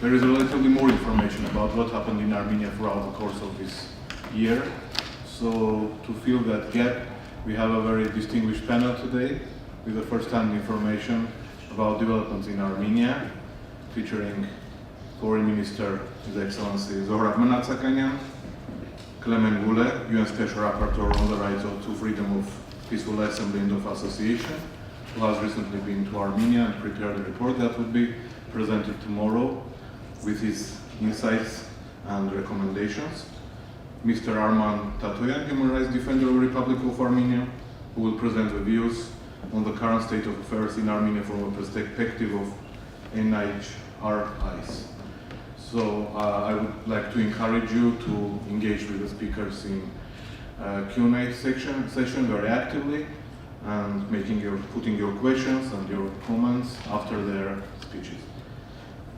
there is relatively more information about what happened in Armenia throughout the course of this year. So to fill that gap, we have a very distinguished panel today with the first-hand information about developments in Armenia, featuring Foreign Minister, His Excellency Zohar Ahmedzakanyan, Clement Gule, UN Special Rapporteur on the rights to freedom of peaceful assembly and of association, who has recently been to Armenia and prepared a report that would be presented tomorrow with his insights and recommendations. Mr. Arman Tatoyan, Human Rights Defender of the Republic of Armenia, who will present the views on the current state of affairs in Armenia from a perspective of NHRIs. So I would like to encourage you to engage with the speakers in Q&A session very actively and putting your questions and your comments after their speeches.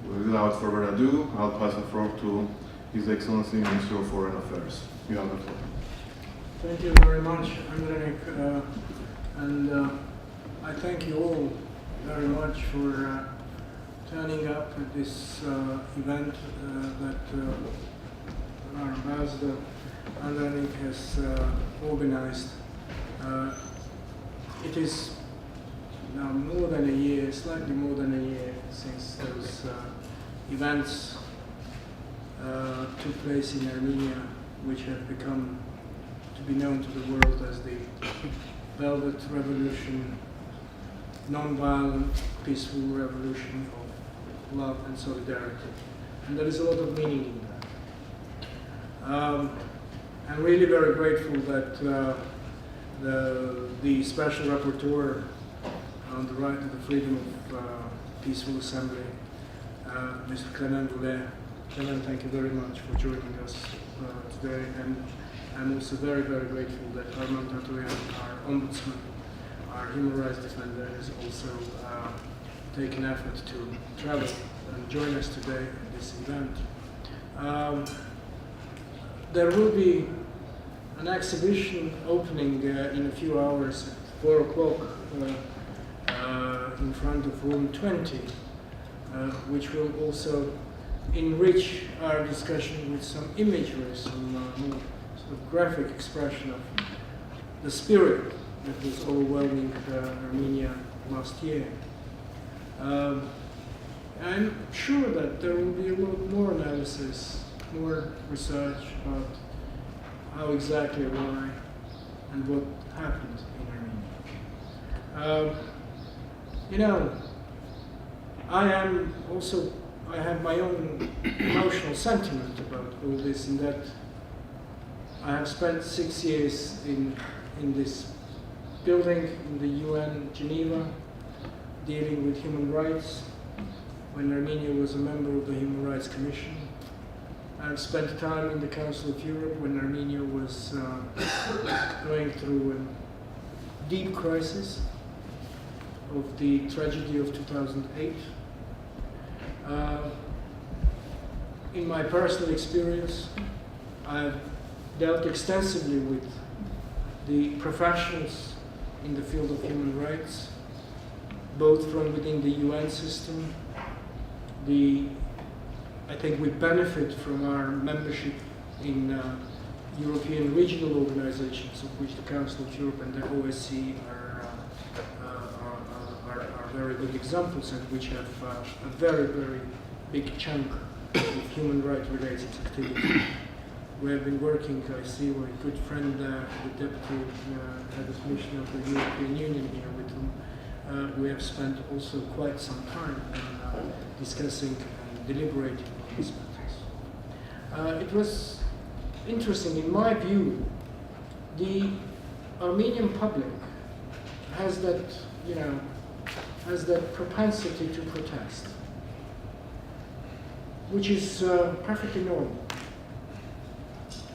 Without further ado, I'll pass the floor to His Excellency Minister of Foreign Affairs. You have the floor. Thank you very much, Andrenik, and I thank you all very much for turning up at this event that our ambassador Andrenik has organized. It is now more than a year, slightly more than a year since those events took place in Armenia, which have become to be known to the world as the Velvet Revolution, non-violent, peaceful revolution of love and solidarity. And there is a lot of meaning in that. I'm really very grateful that the Special Rapporteur on the right to the freedom of peaceful assembly, Mr. Clement Goulet. Clement, thank you very much for joining us today. And I'm also very, very grateful that Arman Tatoyan, our ombudsman, our human rights defender, has also taken effort to travel and join us today at this event. There will be an exhibition opening in a few hours at 4 o'clock in front of room 20, which will also enrich our discussion with some imagery, some more sort of graphic expression of the spirit that was overwhelming Armenia last year. I'm sure that there will be a lot more analysis, more research about how exactly, why, and what happened in Armenia. You know, I have my own emotional sentiment about all this, in that I have spent 6 years in this building in the UN Geneva, dealing with human rights, when Armenia was a member of the Human Rights Commission. I've spent time in the Council of Europe when Armenia was going through a deep crisis of the tragedy of 2008. In my personal experience, I've dealt extensively with the professionals in the field of human rights, both from within the UN system. I think we benefit from our membership in European regional organizations, of which the Council of Europe and the OSCE are very good examples, and which have a very, very big chunk of human rights related activity. We have been working, I see my good friend, the Deputy Head of Mission of the European Union here, with whom we have spent also quite some time discussing and deliberating on these matters. It was interesting, in my view. The Armenian public has that, has that propensity to protest, which is perfectly normal.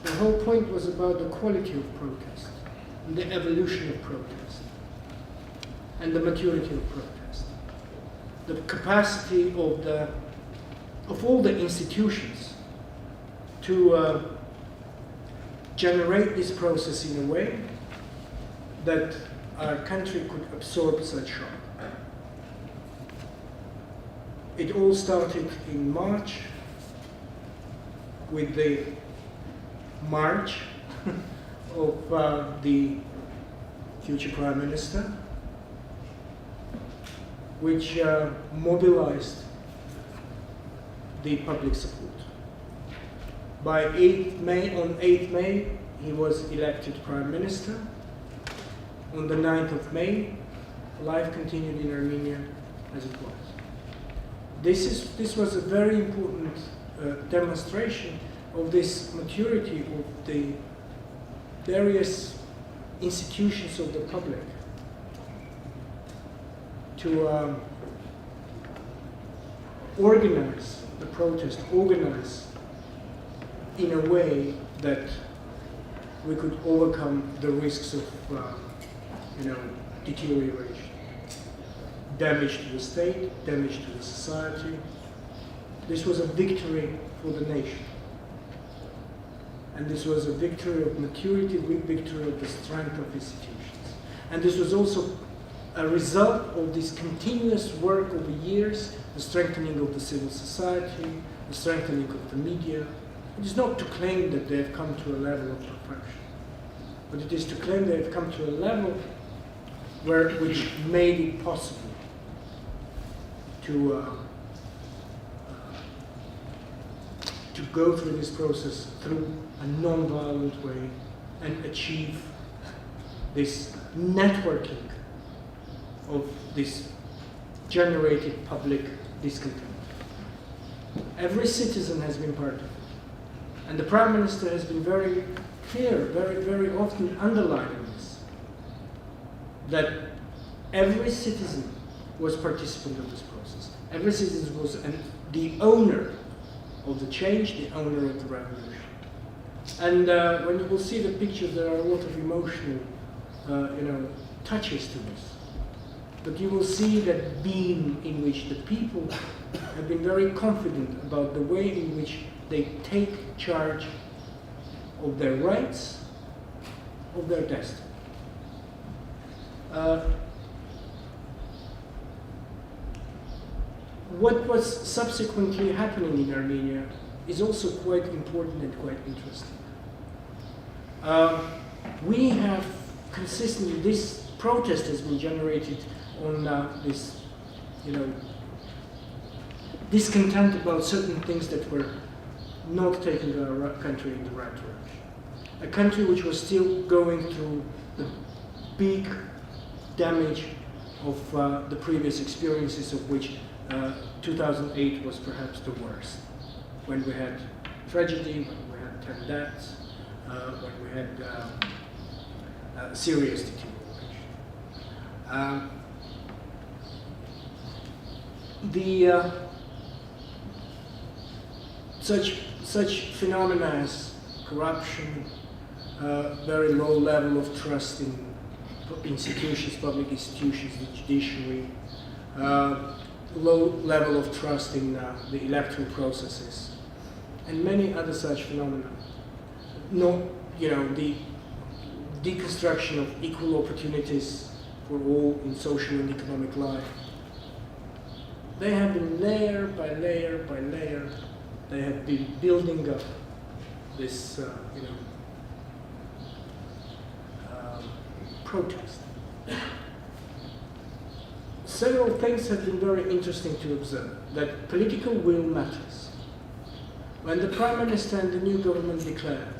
The whole point was about the quality of protest, and the evolution of protest, and the maturity of protest, the capacity of all the institutions to generate this process in a way that our country could absorb such shock. It all started in March with the march of the future Prime Minister, which mobilized the public support. By 8th May, on 8th May, he was elected Prime Minister. On the 9th of May, life continued in Armenia as it was. This was a very important demonstration of this maturity of the various institutions of the public to organize the protest, organize in a way that we could overcome the risks of deterioration, damage to the state, damage to the society. This was a victory for the nation. And this was a victory of maturity, a victory of the strength of institutions. And this was also a result of this continuous work over years, the strengthening of the civil society, the strengthening of the media. It is not to claim that they have come to a level of perfection, but it is to claim they have come to a level which made it possible to go through this process through a non-violent way and achieve this networking of this generated public discontent. Every citizen has been part of it. And the Prime Minister has been very clear, very often underlining this, that every citizen was participant of this process. Every citizen was the owner of the change, the owner of the revolution. And when you will see the pictures, there are a lot of emotional touches to this. But you will see that beam in which the people have been very confident about the way in which they take charge of their rights, of their destiny. What was subsequently happening in Armenia is also quite important and quite interesting. We have consistently, this protest has been generated on this, discontent about certain things that were not taking our country in the right direction. A country which was still going through the big damage of the previous experiences, of which 2008 was perhaps the worst, when we had tragedy, when we had 10 deaths, when we had serious deterioration. Such phenomena as corruption, very low level of trust in institutions, public institutions, the judiciary, low level of trust in the electoral processes, and many other such phenomena. The deconstruction of equal opportunities for all in social and economic life. They have been layer by layer by layer. They have been building up this, protest. Several things have been very interesting to observe. That political will matters. When the Prime Minister and the new government declared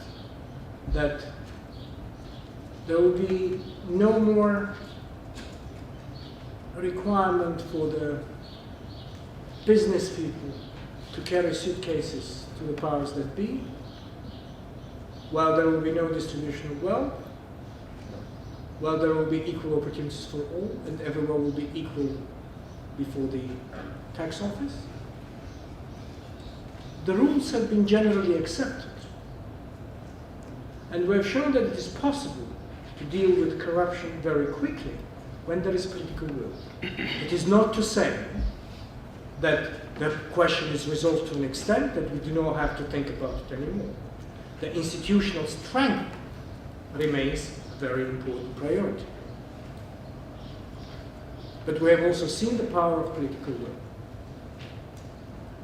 that there will be no more requirement for the business people to carry suitcases to the powers that be, while there will be no distribution of wealth, while there will be equal opportunities for all, and everyone will be equal before the tax office. The rules have been generally accepted. And we have shown that it is possible to deal with corruption very quickly when there is political will. It is not to say that the question is resolved to an extent that we do not have to think about it anymore. The institutional strength remains a very important priority. But we have also seen the power of political will.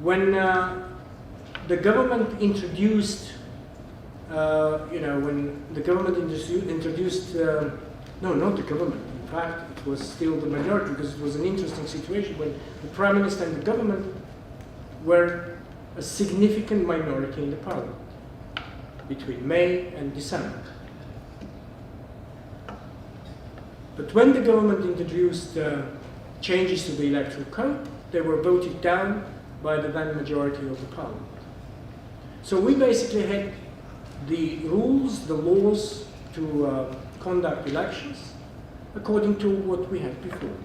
When the government introduced, when the government introduced, no, not the government. In fact, it was still the minority, because it was an interesting situation when the Prime Minister and the government were a significant minority in the parliament between May and December. But when the government introduced changes to the electoral code, they were voted down by the then majority of the parliament. So we basically had the rules, the laws to conduct elections according to what we had before.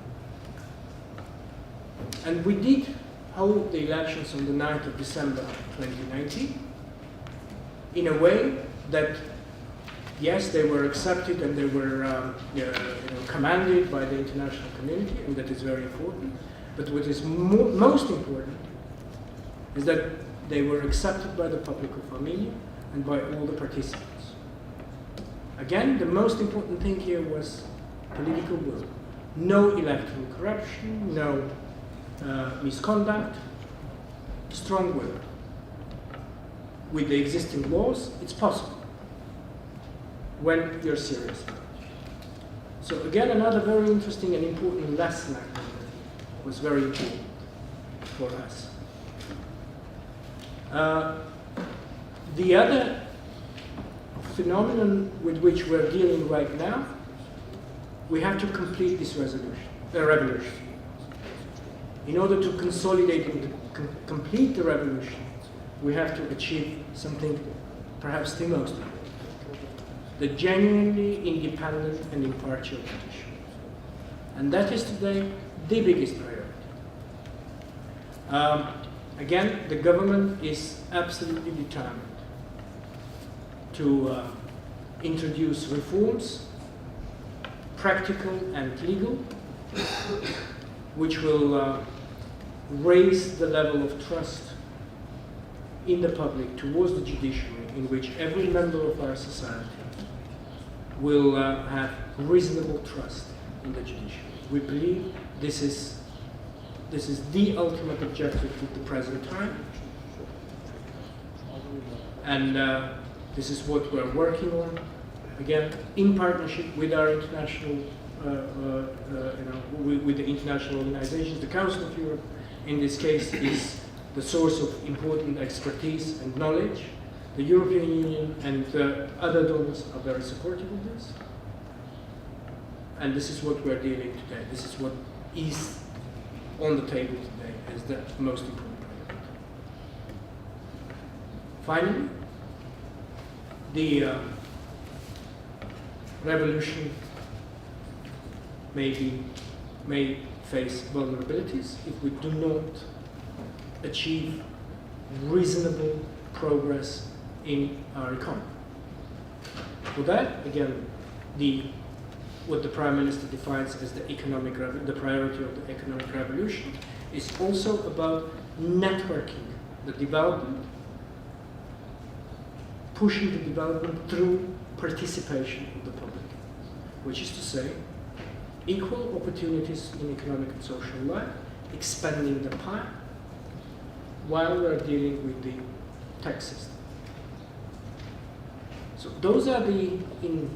And we did hold the elections on the 9th of December 2019 in a way that, yes, they were accepted and they were commanded by the international community, and that is very important. But what is most important is that they were accepted by the public of Armenia and by all the participants. Again, the most important thing here was political will. No electoral corruption, no misconduct, strong will. With the existing laws, it's possible when you're serious about it. So again, another very interesting and important lesson, I think, was very important for us. The other phenomenon with which we're dealing right now, we have to complete this revolution. In order to consolidate and complete the revolution, we have to achieve something perhaps the most important: the genuinely independent and impartial judiciary. And that is today the biggest priority. Again, the government is absolutely determined to introduce reforms, practical and legal, which will raise the level of trust in the public towards the judiciary, in which every member of our society will have reasonable trust in the judiciary. We believe this is the ultimate objective at the present time, and this is what we're working on, again, in partnership with our international, with the international organizations. The Council of Europe, in this case, is the source of important expertise and knowledge. The European Union and other donors are very supportive of this. And this is what we're dealing today. This is what is on the table today as the most important priority. Finally, the revolution may face vulnerabilities if we do not achieve reasonable progress in our economy. For that, again, what the Prime Minister defines as the priority of the economic revolution is also about networking the development, pushing the development through participation of the public, which is to say, equal opportunities in economic and social life, expanding the pie, while we're dealing with the tax system. So those are in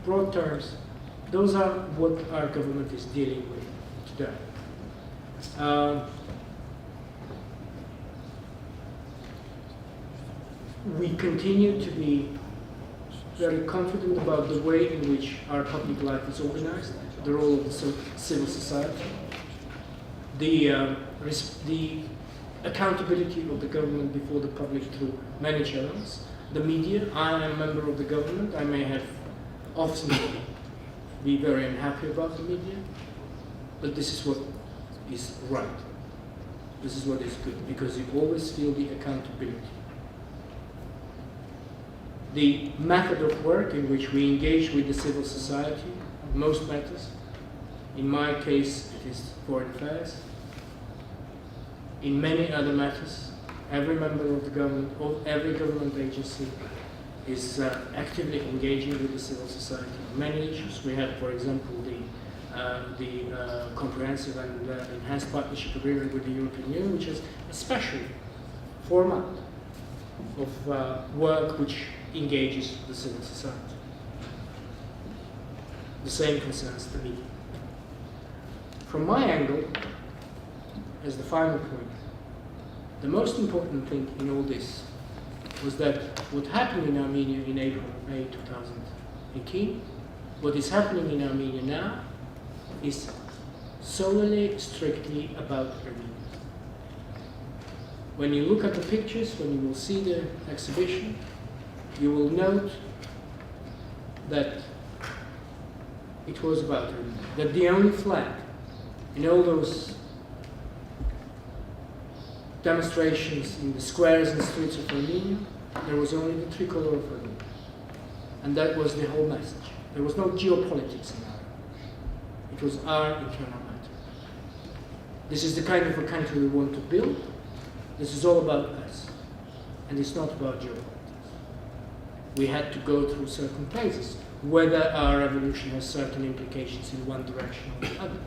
broad terms, those are what our government is dealing with today. We continue to be very confident about the way in which our public life is organized, the role of the civil society, the accountability of the government before the public through many channels, the media. I am a member of the government. I may have often be very unhappy about the media, but this is what is right. This is what is good, because you always feel the accountability. The method of work in which we engage with the civil society, most matters. In my case, it is foreign affairs. In many other matters, every member of the government, or every government agency is actively engaging with the civil society. On many issues, we have, for example, the the comprehensive and enhanced partnership agreement with the European Union, which is a special format of work which engages the civil society. The same concerns the media. From my angle, as the final point, the most important thing in all this was that what happened in Armenia in April, May 2018, what is happening in Armenia now is solely, strictly about Armenia. When you look at the pictures, when you will see the exhibition, you will note that it was about Armenia. That the only flag in all those demonstrations in the squares and streets of Armenia, there was only the tricolor of Armenia. And that was the whole message. There was no geopolitics in Armenia. It was our internal matter. This is the kind of a country we want to build. This is all about us. And it's not about geopolitics. We had to go through certain phases, whether our revolution has certain implications in one direction or the other.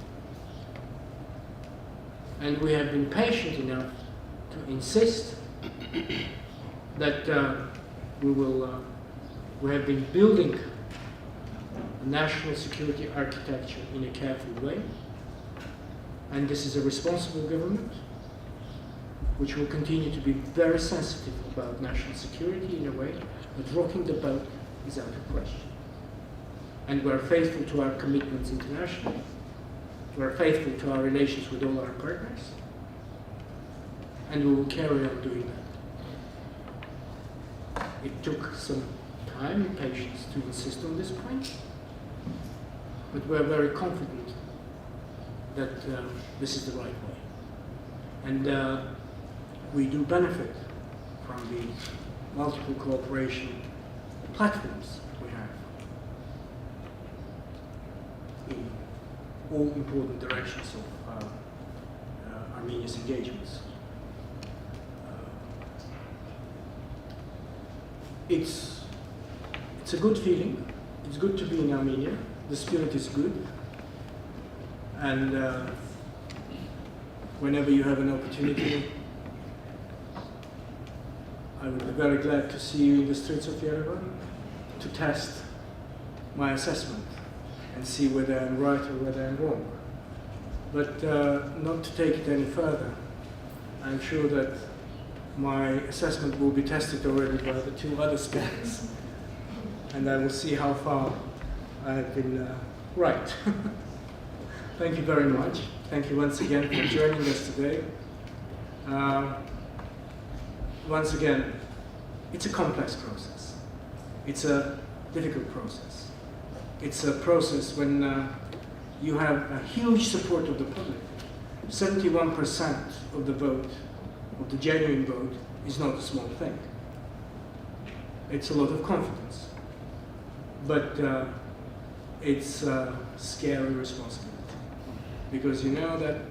And we have been patient enough to insist that we have been building a national security architecture in a careful way. And this is a responsible government which will continue to be very sensitive about national security in a way, but rocking the boat is out of question. And we're faithful to our commitments internationally. We're faithful to our relations with all our partners. And we will carry on doing that. It took some time and patience to insist on this point, but we're very confident that this is the right way. And we do benefit from the multiple cooperation platforms we have in all important directions of Armenia's engagements. It's a good feeling. It's good to be in Armenia. The spirit is good. And whenever you have an opportunity, I would be very glad to see you in the streets of Yerevan to test my assessment and see whether I'm right or whether I'm wrong. But not to take it any further. I'm sure that my assessment will be tested already by the two other speakers, and I will see how far I have been right. Thank you very much. Thank you once again for joining us today. Once again, it's a complex process. It's a difficult process. It's a process when you have a huge support of the public. 71% of the vote, of the genuine vote, is not a small thing. It's a lot of confidence. But it's a scary responsibility. Because you know that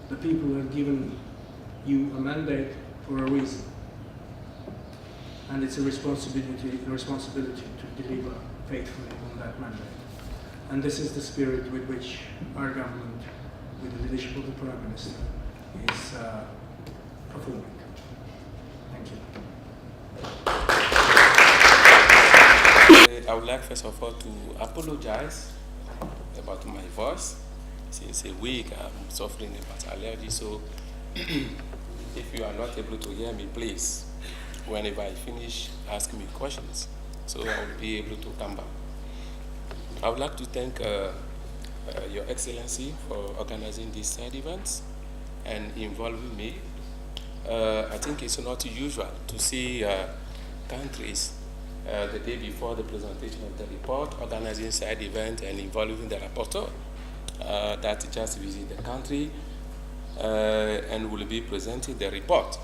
the people have given you a mandate for a reason. And it's a responsibility to deliver faithfully on that mandate. And this is the spirit with which our government, with the leadership of the Prime Minister, is performing. Thank you. I would like first of all to apologize about my voice. Since a week I'm suffering about allergy, so if you are not able to hear me, please, whenever I finish, ask me questions, so I will be able to come back. I would like to thank Your Excellency for organizing these side events and involving me. I think it's not usual to see countries the day before the presentation of the report, organizing side event and involving the rapporteur that just visit the country and will be presenting the report.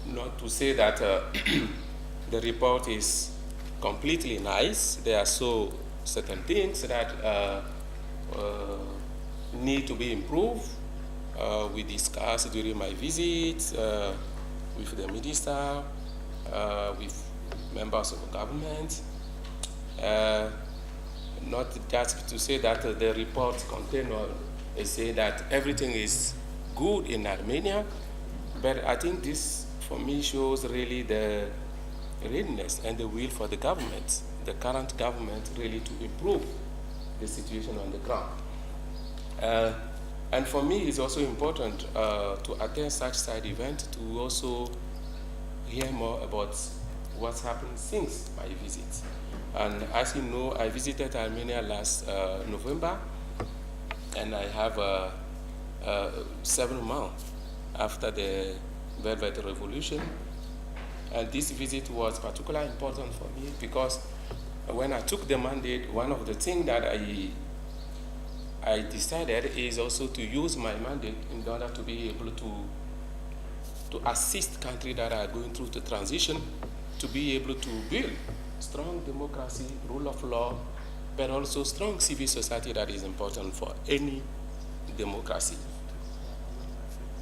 Not to say that the report is completely nice. There are certain things that need to be improved. We discussed during my visit with the minister, with members of the government. not just to say that the report contain or say that everything is good in Armenia, but I think this, for me, shows really the readiness and the will for the government, the current government, really to improve the situation on the ground. And for me, it's also important to attend such side events to also hear more about what's happened since my visit. And as you know, I visited Armenia last November, and I have 7 months after the Velvet Revolution. And this visit was particularly important for me because when I took the mandate, one of the things that I decided is also to use my mandate in order to be able to assist countries that are going through the transition to be able to build strong democracy, rule of law, but also strong civil society that is important for any democracy.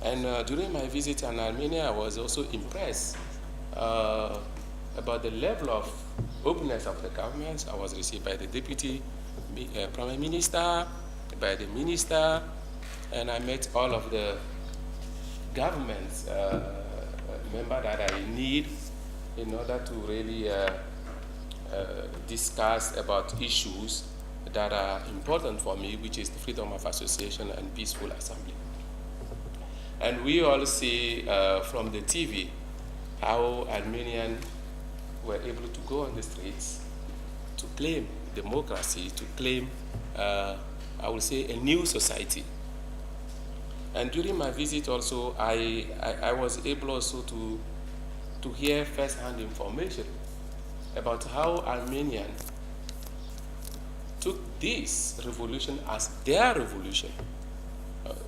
And during my visit in Armenia, I was also impressed about the level of openness of the government. I was received by the Deputy Prime Minister, by the Minister, and I met all of the government members that I need in order to really discuss about issues that are important for me, which is the freedom of association and peaceful assembly. And we all see from the TV how Armenians were able to go on the streets to claim democracy, to claim, I would say, a new society. And during my visit also, I was able also to hear first-hand information about how Armenians took this revolution as their revolution.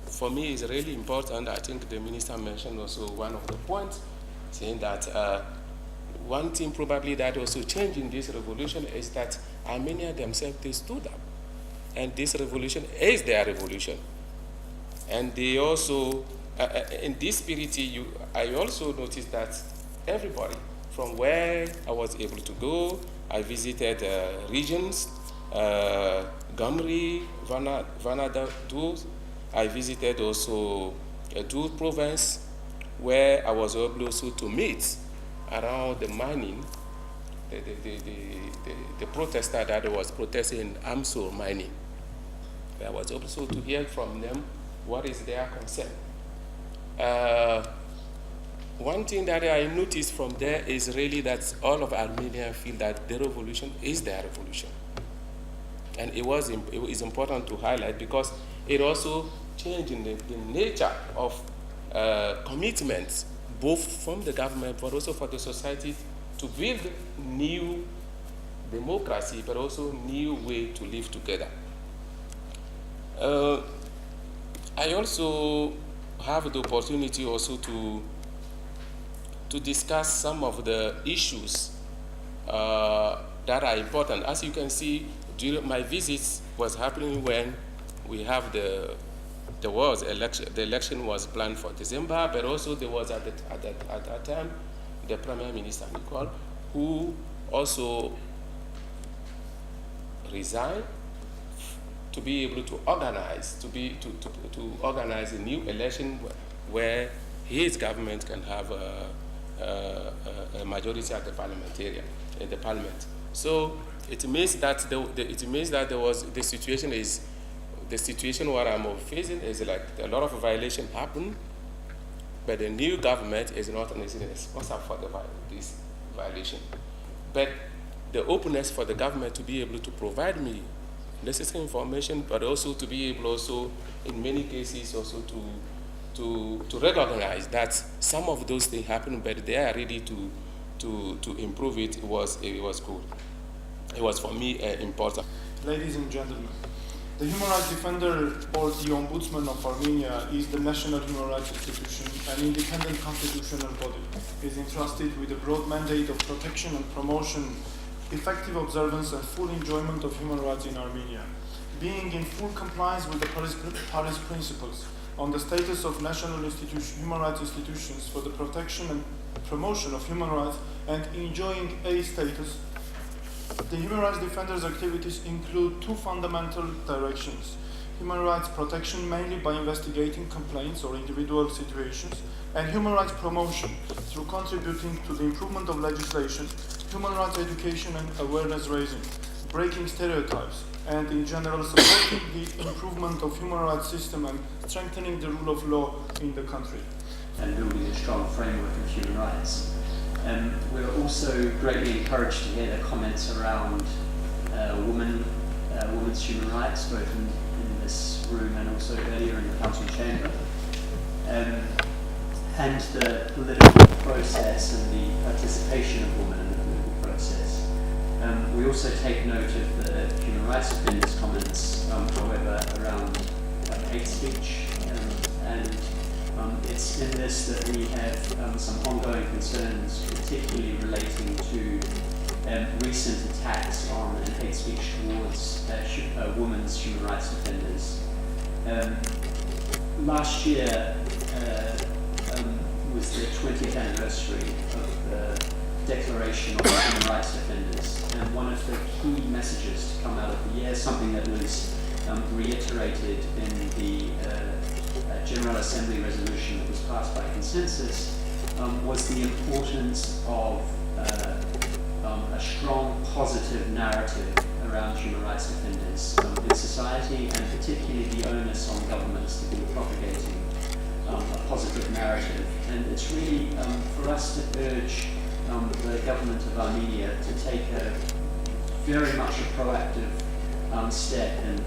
For me, it's really important. I think the minister mentioned also one of the points, saying that one thing probably that also changed in this revolution is that Armenia themselves, they stood up. And this revolution is their revolution. And they also, in this spirit, I also noticed that everybody, from where I was able to go, I visited regions, Gamri, Vanada, I visited also Dur province, where I was able also to meet around the mining, the protester that was protesting in Amsur mining. I was also to hear from them what is their concern. One thing that I noticed from there is really that all of Armenia feel that the revolution is their revolution. And it is important to highlight because it also changed in the nature of commitments, both from the government but also for the society, to build new democracy but also new way to live together. I also have the opportunity also to discuss some of the issues that are important. As you can see, during my visits was happening when we have the election. The election was planned for December, but also there was at that time the Prime Minister Nicole, who also resigned to be able to organize, to organize a new election where his government can have a majority at the parliamentarian in the parliament. So it means that the situation where I'm facing is like a lot of violation happened, but the new government is not necessarily responsible for this violation. But the openness for the government to be able to provide me necessary information, but also to be able also, in many cases, also to recognize that some of those things happen, but they are ready to improve it. It was good. It was for me important. Ladies and gentlemen, the Human Rights Defender or the Ombudsman of Armenia is the national human rights institution, an independent constitutional body. It is entrusted with a broad mandate of protection and promotion, effective observance and full enjoyment of human rights in Armenia, being in full compliance with the Paris Principles on the status of national human rights institutions for the protection and promotion of human rights, and enjoying A status The human rights defenders' activities include two fundamental directions: human rights protection, mainly by investigating complaints or individual situations, and human rights promotion through contributing to the improvement of legislation, human rights education and awareness raising, breaking stereotypes, and in general supporting the improvement of human rights system and strengthening the rule of law in the country. And building a strong framework of human rights. We're also greatly encouraged to hear the comments around women's human rights, both in this room and also earlier in the council chamber, and the political process and the participation of women in the political process. We also take note of the human rights defenders' comments, however, around hate speech, and it's in this that we have some ongoing concerns, particularly relating to recent attacks on and hate speech towards women's human rights defenders. Last year was the 20th anniversary of the Declaration of Human Rights Defenders, and one of the key messages to come out of the year, something that was reiterated in the General Assembly resolution that was passed by consensus, was the importance of a strong positive narrative around human rights defenders in society, and particularly the onus on governments to be propagating a positive narrative. And it's really for us to urge the government of Armenia to take a very much a proactive step in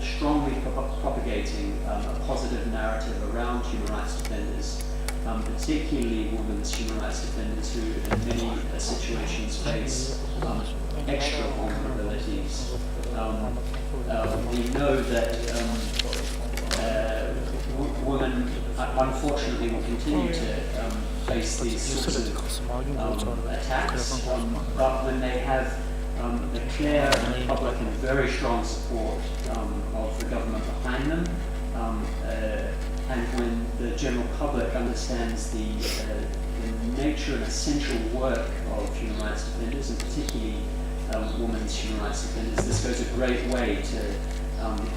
strongly propagating a positive narrative around human rights defenders, particularly women's human rights defenders who in many situations face extra vulnerabilities. We know that women unfortunately will continue to face these sorts of attacks, but when they have the clear and public and very strong support of the government behind them, and when the general public understands the nature and essential work of human rights defenders, and particularly women's human rights defenders, this goes a great way to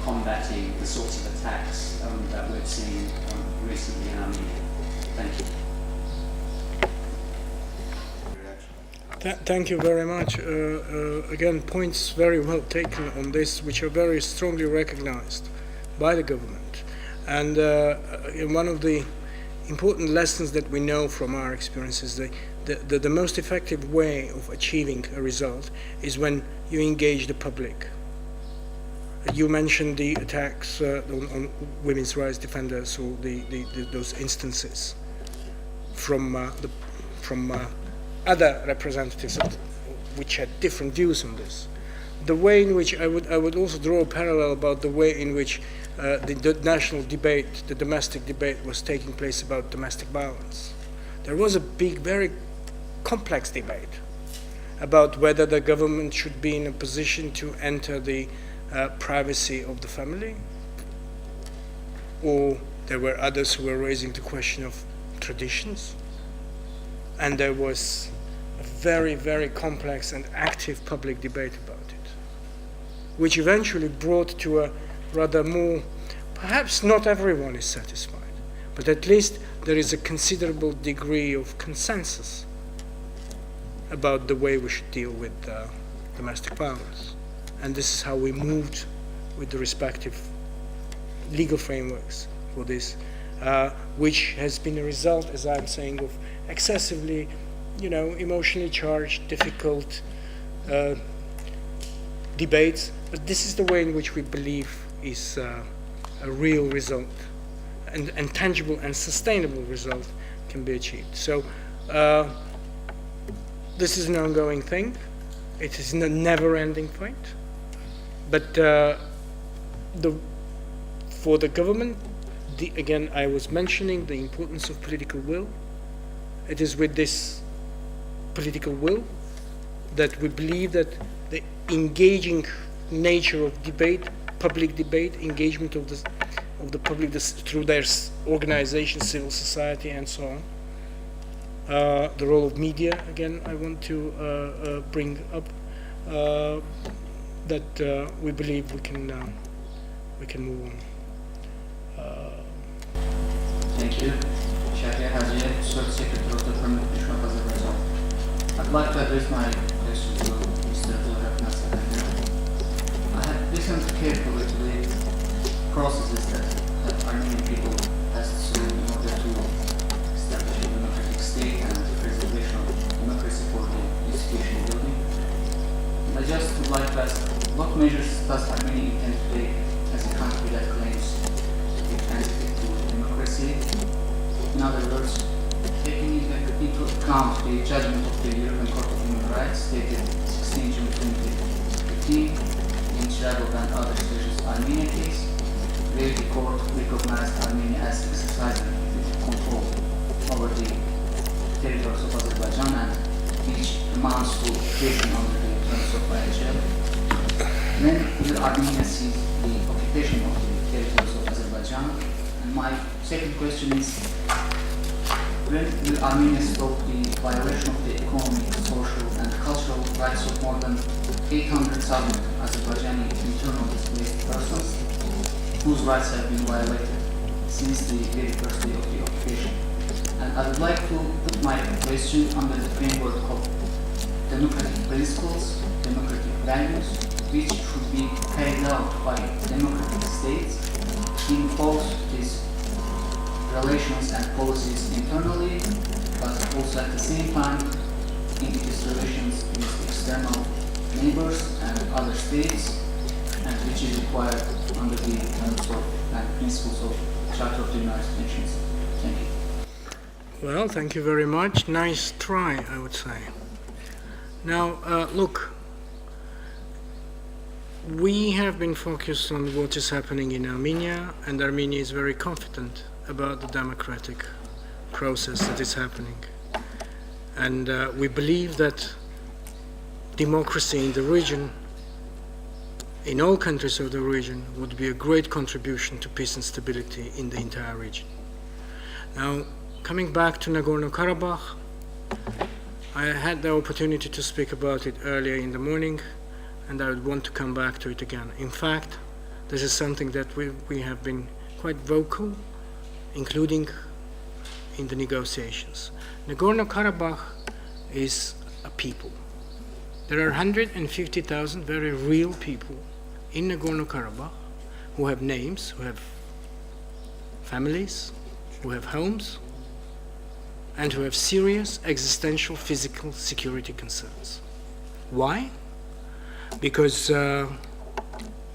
combating the sorts of attacks that we've seen recently in Armenia. Thank you. Thank you very much. Again, points very well taken on this, which are very strongly recognized by the government. And one of the important lessons that we know from our experiences, the most effective way of achieving a result is when you engage the public. You mentioned the attacks on women's rights defenders, or those instances from other representatives which had different views on this. The way in which I would also draw a parallel about the way in which the national debate, the domestic debate, was taking place about domestic violence. There was a big, very complex debate about whether the government should be in a position to enter the privacy of the family, or there were others who were raising the question of traditions, and there was a very, very complex and active public debate about it, which eventually brought to a rather more, perhaps not everyone is satisfied, but at least there is a considerable degree of consensus about the way we should deal with domestic violence. And this is how we moved with the respective legal frameworks for this, which has been a result, as I'm saying, of excessively, emotionally charged, difficult debates. But this is the way in which we believe is a real result, and tangible and sustainable result can be achieved. So this is an ongoing thing. It is a never-ending fight. But for the government, again, I was mentioning the importance of political will. It is with this political will that we believe that the engaging nature of debate, public debate, engagement of the public through their organizations, civil society, and so on. The role of media, again, I want to bring up, that we believe we can move on. Thank you. Shahriar Haji, Associate Secretary of the Permanent Mission of Azerbaijan. I'd like to address my question to Mr. Nasser. I have listened carefully to the processes that Armenian people has through in order to establish a democratic state and the preservation of democracy for the institution building. I just would like to ask, what measures does Armenia intend to take as a country that claims to be candidate to democracy? In other words, taking into account the judgment of the European Court of Human Rights dated 16 June 2015 in Chernobyl and other such as Armenia case, where the court recognized Armenia as exercising control over the territories of Azerbaijan and which amounts to occupation under the terms of IHL. When will Armenia sees the occupation of the territories of Azerbaijan? And my second question is, when will Armenia stop the violation of the economic, social and cultural rights of more than 800,000 Azerbaijani internally displaced persons whose rights have been violated since the very first day of the occupation? And I would like to put my question under the framework of democratic principles, democratic values, which should be carried out by democratic states in both these relations and policies internally, but also at the same time in its relations with external neighbors and other states, and which is required under the terms of and principles of Charter of the United Nations. Thank you. Well, thank you very much. Nice try, I would say. Now, look, we have been focused on what is happening in Armenia, and Armenia is very confident about the democratic process that is happening. And we believe that democracy in the region, in all countries of the region, would be a great contribution to peace and stability in the entire region. Now, coming back to Nagorno-Karabakh, I had the opportunity to speak about it earlier in the morning, and I would want to come back to it again. In fact, this is something that we have been quite vocal, including in the negotiations. Nagorno-Karabakh is a people. There are 150,000 very real people in Nagorno-Karabakh who have names, who have families, who have homes, and who have serious existential physical security concerns. Why? Because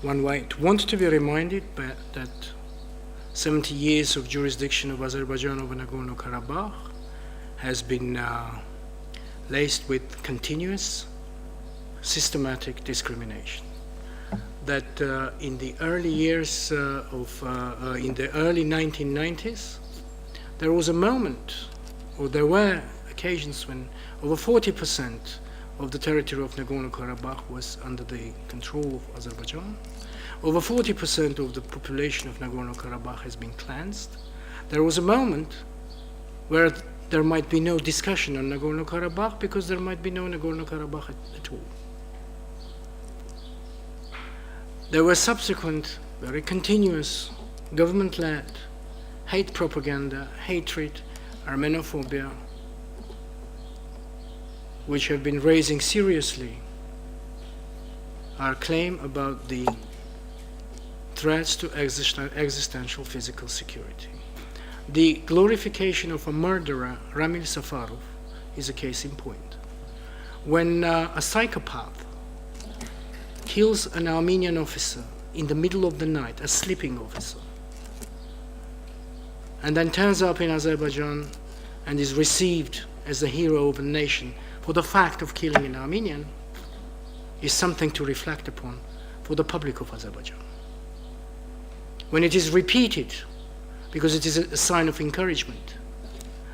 one might want to be reminded that 70 years of jurisdiction of Azerbaijan over Nagorno-Karabakh has been laced with continuous systematic discrimination. That in the early years in the early 1990s, there was a moment, or there were occasions when over 40% of the territory of Nagorno-Karabakh was under the control of Azerbaijan. Over 40% of the population of Nagorno-Karabakh has been cleansed. There was a moment where there might be no discussion on Nagorno-Karabakh because there might be no Nagorno-Karabakh at all. There were subsequent, very continuous, government-led hate propaganda, hatred, Armenophobia, which have been raising seriously our claim about the threats to existential physical security. The glorification of a murderer, Ramil Safarov, is a case in point. When a psychopath kills an Armenian officer in the middle of the night, a sleeping officer, and then turns up in Azerbaijan and is received as the hero of a nation for the fact of killing an Armenian, is something to reflect upon for the public of Azerbaijan. When it is repeated, because it is a sign of encouragement,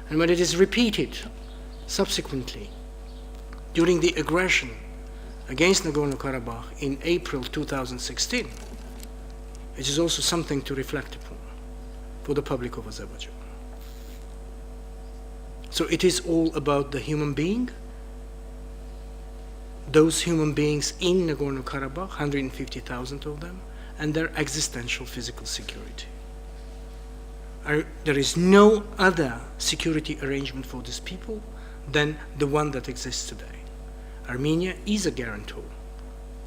and when it is repeated subsequently during the aggression against Nagorno-Karabakh in April 2016, it is also something to reflect upon for the public of Azerbaijan. So it is all about the human being those human beings in Nagorno-Karabakh, 150,000 of them, and their existential physical security. There is no other security arrangement for these people than the one that exists today. Armenia is a guarantor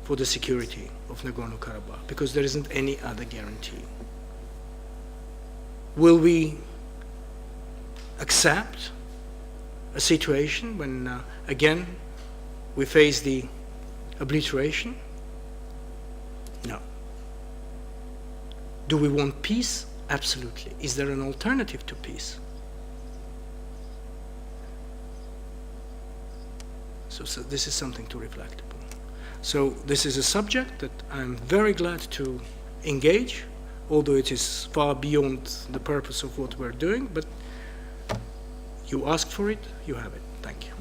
for the security of Nagorno-Karabakh because there isn't any other guarantee. Will we accept a situation when, again, we face the obliteration? No. Do we want peace? Absolutely. Is there an alternative to peace? So this is something to reflect upon. So this is a subject that I'm very glad to engage, although it is far beyond the purpose of what we're doing, but you asked for it, you have it. Thank you.